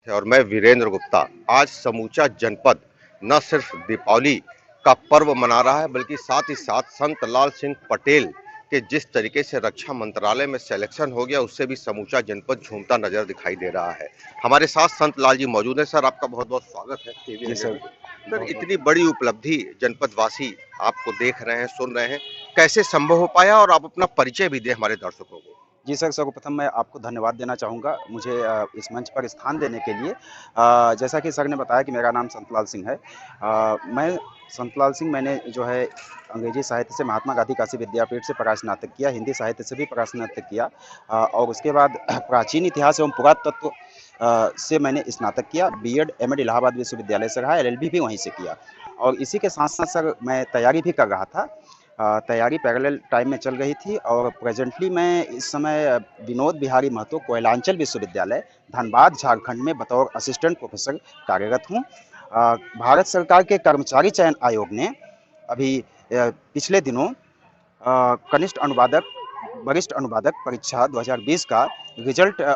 और मैं वीरेंद्र गुप्ता। आज समूचा जनपद न सिर्फ दीपावली का पर्व मना रहा है बल्कि साथ ही साथ संत लाल सिंह पटेल के जिस तरीके से रक्षा मंत्रालय में सिलेक्शन हो गया उससे भी समूचा जनपद झूमता नजर दिखाई दे रहा है। हमारे साथ संत लाल जी मौजूद हैं। सर, आपका बहुत बहुत स्वागत है टीवी जी 100 सर, में। सर, बहुत बहुत इतनी बड़ी उपलब्धि जनपदवासी आपको देख रहे हैं, सुन रहे हैं, कैसे संभव हो पाया? और आप अपना परिचय भी दें हमारे दर्शकों को। जी सर, सर्वप्रथम मैं आपको धन्यवाद देना चाहूँगा मुझे इस मंच पर स्थान देने के लिए। जैसा कि सर ने बताया कि मेरा नाम संतलाल सिंह है। मैं संतलाल सिंह मैंने जो है अंग्रेजी साहित्य से महात्मा गांधी काशी विद्यापीठ से परास्नातक किया, हिंदी साहित्य से भी परास्नातक किया। और उसके बाद प्राचीन इतिहास एवं पुरातत्व से मैंने स्नातक किया। बीएड, एमएड इलाहाबाद विश्वविद्यालय से रहा, एलएलबी भी वहीं से किया। और इसी के साथ-साथ सर मैं तैयारी भी कर रहा था। तैयारी पैरेलल टाइम में चल रही थी और प्रेजेंटली मैं इस समय विनोद बिहारी महतो कोयलांचल विश्वविद्यालय धनबाद झारखंड में बतौर असिस्टेंट प्रोफेसर कार्यरत हूँ। भारत सरकार के कर्मचारी चयन आयोग ने अभी पिछले दिनों कनिष्ठ अनुवादक वरिष्ठ अनुवादक परीक्षा 2020 का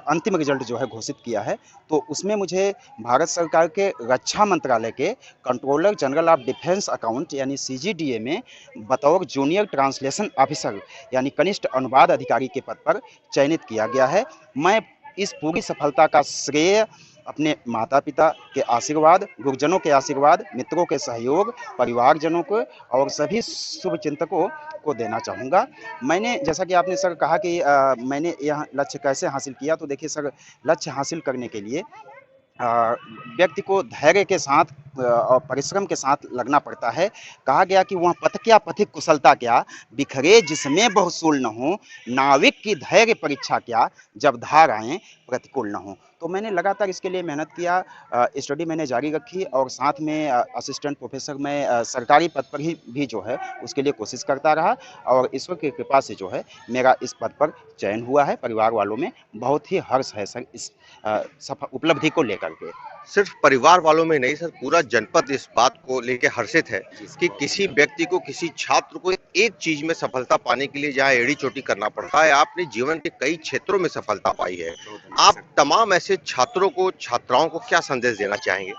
अंतिम रिजल्ट जो है घोषित किया है। तो उसमें मुझे भारत सरकार के रक्षा मंत्रालय के controller general of defence account यानी सीजीडीए में बतौर जूनियर ट्रांसलेशन ऑफिसर यानी कनिष्ठ अनुवाद अधिकारी के पद पर चयनित किया गया है। मैं इस पूरी सफलता का श्रेय अपने माता पिता के आशीर्वाद, गुरुजनों के आशीर्वाद, मित्रों के सहयोग, परिवारजनों को और सभी शुभचिंतकों को देना चाहूँगा। मैंने जैसा कि आपने सर कहा कि मैंने यह लक्ष्य कैसे हासिल किया, तो देखिए सर, लक्ष्य हासिल करने के लिए व्यक्ति को धैर्य के साथ और परिश्रम के साथ लगना पड़ता है। कहा गया कि वह पथ क्या पथिक कुशलता क्या, बिखरे जिसमें बहुसूल न हो, नाविक की धैर्य परीक्षा क्या, जब धार आए प्रतिकूल न हो। तो मैंने लगातार इसके लिए मेहनत किया, स्टडी मैंने जारी रखी और साथ में असिस्टेंट प्रोफेसर में सरकारी पद पर ही भी जो है उसके लिए कोशिश करता रहा। और ईश्वर की कृपा से जो है मेरा इस पद पर चयन हुआ है। परिवार वालों में बहुत ही हर्ष है सर इस सफल उपलब्धि को लेकर के। सिर्फ परिवार वालों में नहीं सर, पूरा जनपद इस बात को लेकर हर्षित है जी सर, कि किसी व्यक्ति को, किसी छात्र को एक चीज में सफलता पाने के लिए जहां एड़ी चोटी करना पड़ता है, आपने जीवन के कई क्षेत्रों में सफलता पाई है। बहुत धन्यवाद आप सर। तमाम ऐसे छात्रों को, छात्राओं को क्या संदेश देना चाहेंगे?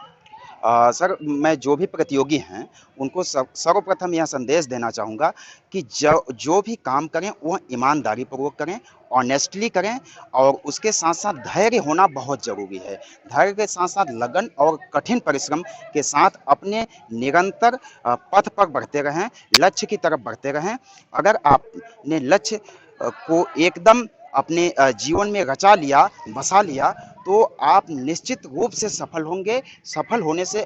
सर, मैं जो भी प्रतियोगी हैं उनको सर्वप्रथम यह संदेश देना चाहूँगा कि जो भी काम करें वह ईमानदारी पूर्वक करें, ऑनेस्टली करें और उसके साथ साथ धैर्य होना बहुत ज़रूरी है। धैर्य के साथ साथ लगन और कठिन परिश्रम के साथ अपने निरंतर पथ पर बढ़ते रहें, लक्ष्य की तरफ बढ़ते रहें। अगर आपने लक्ष्य को एकदम अपने जीवन में रचा लिया, बसा लिया, तो आप निश्चित रूप से सफल होंगे। सफल होने से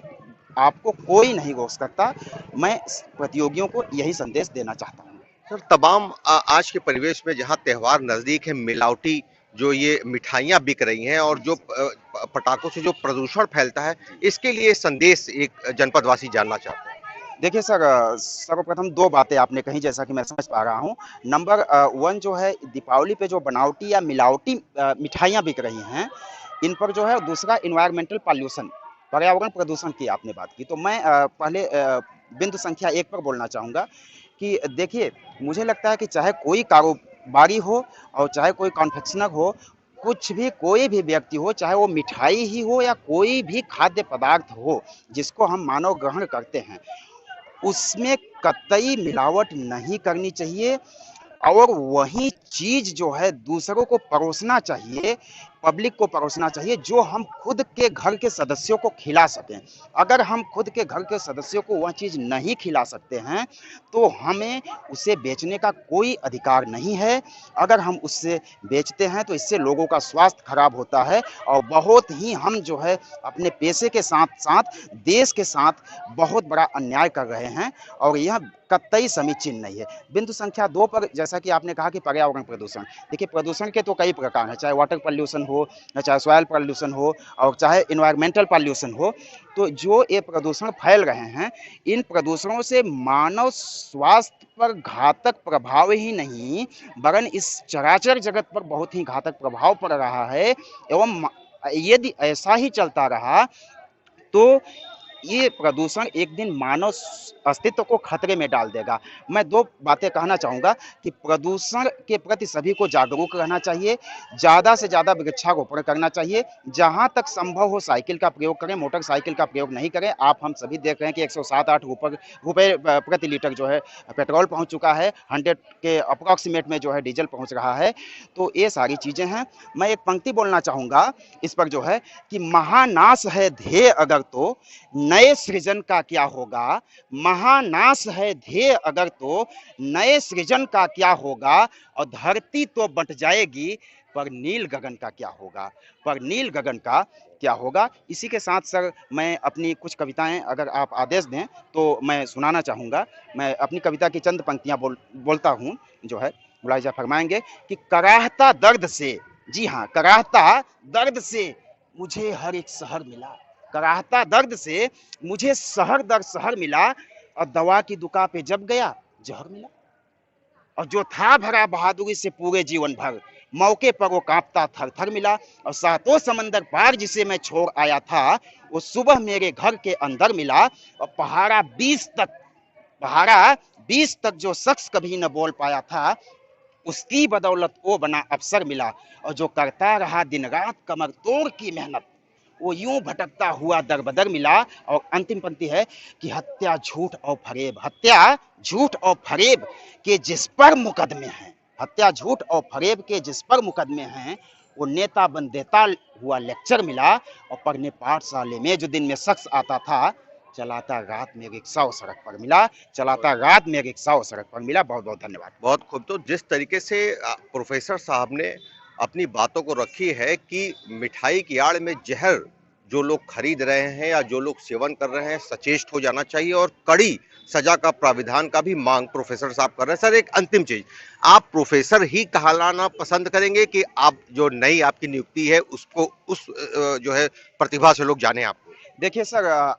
आपको कोई नहीं रोक सकता। मैं प्रतियोगियों को यही संदेश देना चाहता हूँ। सर, तमाम आज के परिवेश में जहां त्योहार नजदीक है, मिलावटी जो ये मिठाइयां बिक रही हैं और जो पटाखों से जो प्रदूषण फैलता है, इसके लिए संदेश एक जनपदवासी जानना चाहते हैं। देखिए सर, सर्वप्रथम दो बातें आपने कही जैसा कि मैं समझ पा रहा हूँ। नंबर वन जो है दीपावली पे जो बनावटी या मिलावटी मिठाइयाँ बिक रही हैं, इन पर जो है दूसरा इन्वायरमेंटल पॉल्यूशन, पर्यावरण प्रदूषण की आपने बात की। तो मैं पहले बिंदु संख्या एक पर बोलना चाहूँगा कि देखिए, मुझे लगता है कि चाहे कोई कारोबारी हो और चाहे कोई कॉन्फेक्शनर हो, कुछ भी कोई भी व्यक्ति हो, चाहे वो मिठाई ही हो या कोई भी खाद्य पदार्थ हो जिसको हम मानव ग्रहण करते हैं, उसमें कतई मिलावट नहीं करनी चाहिए और वही चीज जो है दूसरों को परोसना चाहिए, पब्लिक को परोसना चाहिए, जो हम खुद के घर के सदस्यों को खिला सकें। अगर हम खुद के घर के सदस्यों को वह चीज़ नहीं खिला सकते हैं, तो हमें उसे बेचने का कोई अधिकार नहीं है। अगर हम उससे बेचते हैं तो इससे लोगों का स्वास्थ्य खराब होता है और बहुत ही हम जो है अपने पैसे के साथ साथ देश के साथ बहुत बड़ा अन्याय कर रहे हैं और यह कतई समीचीन नहीं है। बिंदु संख्या दो पर जैसा कि आपने कहा कि पर्यावरण प्रदूषण, देखिए प्रदूषण के तो कई प्रकार हैं, चाहे वाटर पॉल्यूशन हो, चाहे सॉयल पॉल्यूशन हो और चाहे इन्वायरमेंटल पॉल्यूशन हो। तो जो ये प्रदूषण फैल रहे हैं, इन प्रदूषणों से मानव स्वास्थ्य पर घातक प्रभाव ही नहीं वरन इस चराचर जगत पर बहुत ही घातक प्रभाव पड़ रहा है। एवं यदि ऐसा ही चलता रहा तो ये प्रदूषण एक दिन मानव अस्तित्व को खतरे में डाल देगा। मैं 2 बातें कहना चाहूँगा कि प्रदूषण के प्रति सभी को जागरूक रहना चाहिए, ज़्यादा से ज़्यादा वृक्षारोपण करना चाहिए, जहाँ तक संभव हो साइकिल का प्रयोग करें, मोटरसाइकिल का प्रयोग नहीं करें। आप हम सभी देख रहे हैं कि 107-8 रुपए प्रति लीटर जो है पेट्रोल पहुँच चुका है, 100 के अप्रॉक्सिमेट में जो है डीजल पहुँच रहा है। तो ये सारी चीज़ें हैं। मैं एक पंक्ति बोलना चाहूँगा इस पर जो है कि महानाश है ध्येय अगर तो नए सृजन का क्या होगा, महानाश है ध्येय अगर तो नए सृजन का क्या होगा, और धरती तो बंट जाएगी पर नील गगन का क्या होगा, पर नील गगन का क्या होगा। इसी के साथ सर मैं अपनी कुछ कविताएं अगर आप आदेश दें तो मैं सुनाना चाहूँगा। मैं अपनी कविता की चंद पंक्तियां बोलता हूँ जो है, मुलाहिजा फरमाएंगे कि कराहता दर्द से, जी हाँ, कराहता दर्द से मुझे हर एक शहर मिला, कराहता दर्द से मुझे शहर दर शहर मिला, और दवा की दुकान पे जब गया जहर मिला, और जो था भरा बहादुरी से पूरे जीवन भर, मौके पर वो कांपता थर थर मिला, और सातों समंदर पार जिसे मैं छोड़ आया था वो सुबह मेरे घर के अंदर मिला, और पहाड़ा 20 तक जो शख्स कभी न बोल पाया था उसकी बदौलत वो बना अफसर मिला, और जो करता रहा दिन रात कमर तोड़ की मेहनत वो यूं भटकता हुआ दर बदर मिला। और अंतिम पंक्ति है कि हत्या झूठ और फरेब, हत्या झूठ और फरेब के जिस पर मुकदमे हैं, हत्या झूठ और फरेब के जिस पर मुकदमे हैं वो नेता बन देता हुआ लेक्चर मिला, और पढ़ने पाठशाले में जो दिन में शख्स आता था चलाता रात में रिक्शा सड़क पर मिला, चलाता रात में रिक्शा सड़क पर मिला। बहुत बहुत धन्यवाद। बहुत खूब। तो जिस तरीके से प्रोफेसर साहब ने अपनी बातों को रखी है कि मिठाई की आड़ में जहर जो लोग खरीद रहे हैं या जो लोग सेवन कर रहे हैं सचेत हो जाना चाहिए, और कड़ी सजा का प्राविधान का भी मांग प्रोफेसर साहब कर रहे हैं। सर, एक अंतिम चीज, आप प्रोफेसर ही कहलाना पसंद करेंगे कि आप जो नई आपकी नियुक्ति है उसको उस जो है प्रतिभा से लोग जाने आपको? देखिए सर,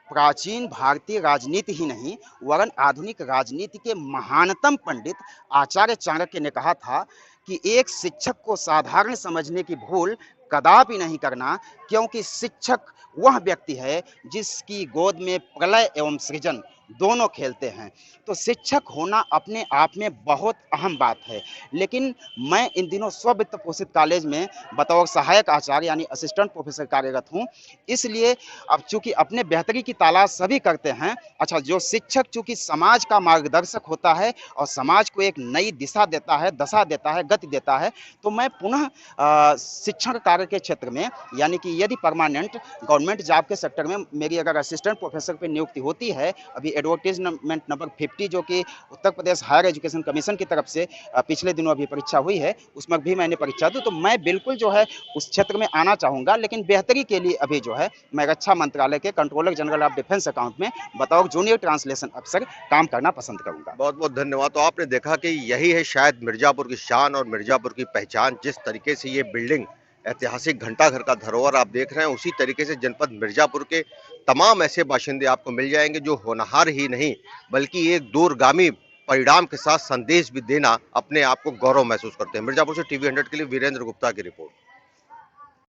प्राचीन भारतीय राजनीति ही नहीं वरन आधुनिक राजनीति के महानतम पंडित आचार्य चाणक्य ने कहा था कि एक शिक्षक को साधारण समझने की भूल कदापि नहीं करना, क्योंकि शिक्षक वह व्यक्ति है जिसकी गोद में प्रलय एवं सृजन दोनों खेलते हैं। तो शिक्षक होना अपने आप में बहुत अहम बात है, लेकिन मैं इन दिनों स्ववित्त पोषित कॉलेज में बतौर सहायक आचार्य यानी असिस्टेंट प्रोफेसर कार्यरत हूँ। इसलिए अब चूंकि अपने बेहतरी की तलाश सभी करते हैं, अच्छा, जो शिक्षक चूंकि समाज का मार्गदर्शक होता है और समाज को एक नई दिशा देता है, दशा देता है, गति देता है, तो मैं पुनः शिक्षण कार्य के क्षेत्र में यानी कि यदि परमानेंट गवर्नमेंट जॉब के सेक्टर में मेरी अगर असिस्टेंट प्रोफेसर पे नियुक्ति होती है, अभी एडवर्टीजमेंट नंबर 50 जो कि Uttar Pradesh higher education commission की तरफ से पिछले दिनों अभी परीक्षा हुई है, उसमें भी मैंने परीक्षा दी, तो मैं बिल्कुल जो है उस क्षेत्र में आना चाहूँगा, लेकिन बेहतरी के लिए अभी जो है मैं रक्षा मंत्रालय के controller general of defence account में बतौर जूनियर ट्रांसलेशन अफसर काम करना पसंद करूँगा। बहुत बहुत धन्यवाद। तो आपने देखा कि यही है शायद मिर्जापुर की शान और मिर्जापुर की पहचान। जिस तरीके से ये बिल्डिंग ऐतिहासिक घंटाघर का धरोहर आप देख रहे हैं, उसी तरीके से जनपद मिर्जापुर के तमाम ऐसे बाशिंदे आपको मिल जाएंगे जो होनहार ही नहीं बल्कि एक दूरगामी परिणाम के साथ संदेश भी देना अपने आप को गौरव महसूस करते हैं। मिर्जापुर से टीवी 100 के लिए वीरेंद्र गुप्ता की रिपोर्ट।